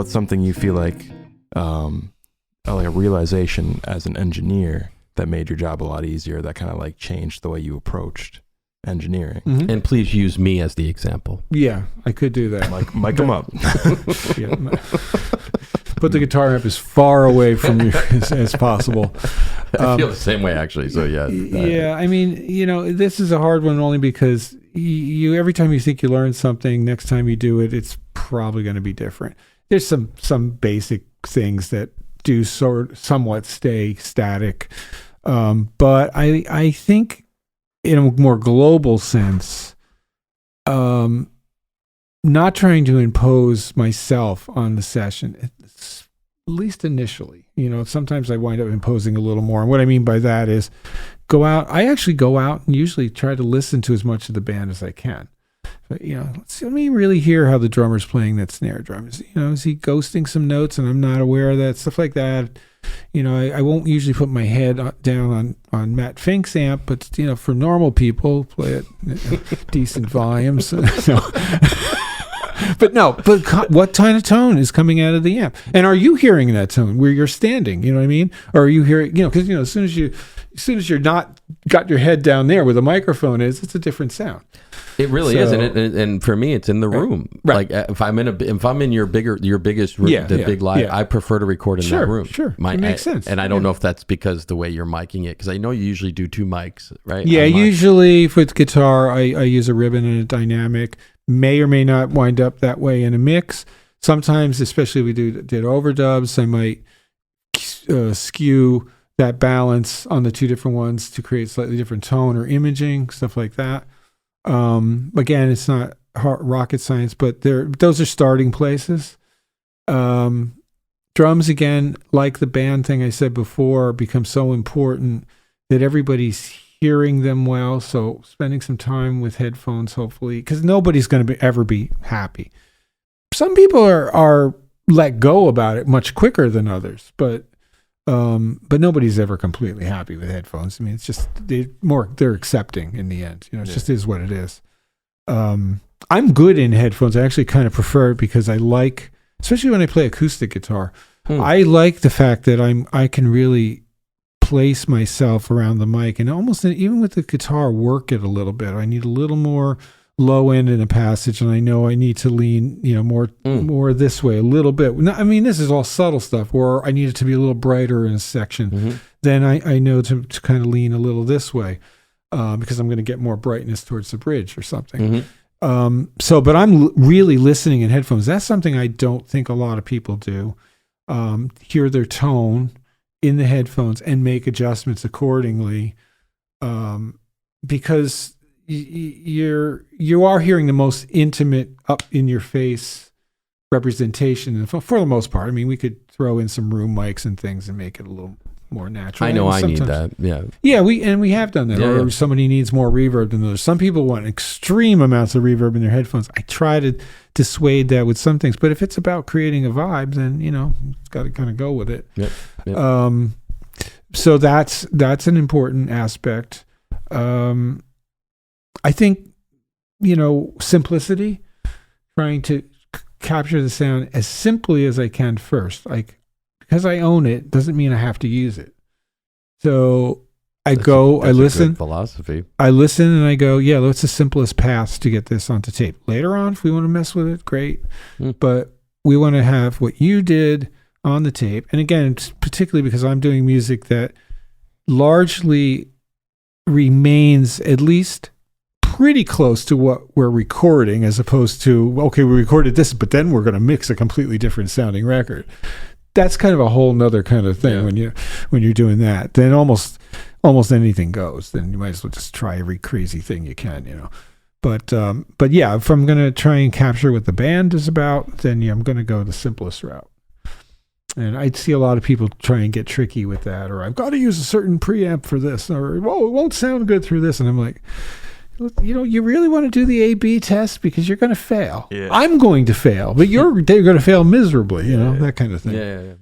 what's something you feel like a realization as an engineer that made your job a lot easier, that kind of like changed the way you approached engineering? Mm-hmm. And please use me as the example. Yeah, I could do that. Mic them up. Yeah. Put the guitar amp as far away from you as possible. I feel the same way, actually. So yeah. Yeah, I mean, this is a hard one only because you every time you think you learn something, next time you do it, it's probably going to be different. There's some basic things that do somewhat stay static, but I think in a more global sense, not trying to impose myself on the session, at least initially. Sometimes I wind up imposing a little more. And what I mean by that is I actually go out and usually try to listen to as much of the band as I can. But, let me really hear how the drummer's playing that snare drum. Is he ghosting some notes and I'm not aware of that? Stuff like that. I won't usually put my head down on Matt Fink's amp, but, for normal people, play at decent volumes. But what kind of tone is coming out of the amp? And are you hearing that tone where you're standing? You know what I mean? Or are you hearing, because, as soon as you're not got your head down there where the microphone is, it's a different sound. It really is, and for me, it's in the room. Right. Like if I'm in your biggest room, big live, I prefer to record in that room. Sure, it makes sense. And I don't know if that's because the way you're micing it, because I know you usually do 2 mics, right? Yeah, usually with guitar, I use a ribbon and a dynamic. May or may not wind up that way in a mix. Sometimes, especially if we did overdubs, I might skew that balance on the 2 different ones to create slightly different tone or imaging, stuff like that. Again, it's not rocket science, but those are starting places. Drums, again, like the band thing I said before, become so important that everybody's hearing them well. So spending some time with headphones, hopefully, because nobody's going to ever be happy. Some people are let go about it much quicker than others, but nobody's ever completely happy with headphones. I mean, it's just they're accepting in the end. It just is what it is. I'm good in headphones. I actually kind of prefer it because I like, especially when I play acoustic guitar, I like the fact that I can really place myself around the mic and almost even with the guitar work it a little bit. I need a little more low end in a passage, and I know I need to lean, more this way a little bit. I mean, this is all subtle stuff, or I need it to be a little brighter in a section. Mm-hmm. Then I know to kind of lean a little this way because I'm going to get more brightness towards the bridge or something. Mm-hmm. But I'm really listening in headphones. That's something I don't think a lot of people do. Hear their tone in the headphones and make adjustments accordingly, because you are hearing the most intimate, up in your face representation for the most part. I mean, we could throw in some room mics and things and make it a little more natural. I know I need that. Yeah, we have done that. Or somebody needs more reverb than others. Some people want extreme amounts of reverb in their headphones. I try to dissuade that with some things, but if it's about creating a vibe, then it's got to kind of go with it. Yep. So that's an important aspect. I think simplicity, trying to capture the sound as simply as I can first. Like, because I own it doesn't mean I have to use it. So I listen. Philosophy. I listen and I go, yeah, what's the simplest path to get this onto tape? Later on, if we want to mess with it, great. But we want to have what you did on the tape. And again, particularly because I'm doing music that largely remains at least pretty close to what we're recording, as opposed to, okay, we recorded this, but then we're going to mix a completely different sounding record. That's kind of a whole nother kind of thing when you're doing that. Then almost anything goes. Then you might as well just try every crazy thing you can, But yeah, if I'm going to try and capture what the band is about, then I'm going to go the simplest route. And I'd see a lot of people try and get tricky with that, or I've got to use a certain preamp for this, or it won't sound good through this. And I'm like, you really want to do the A/B test because you're going to fail. Yeah. I'm going to fail, but they're going to fail miserably. That kind of thing. Yeah.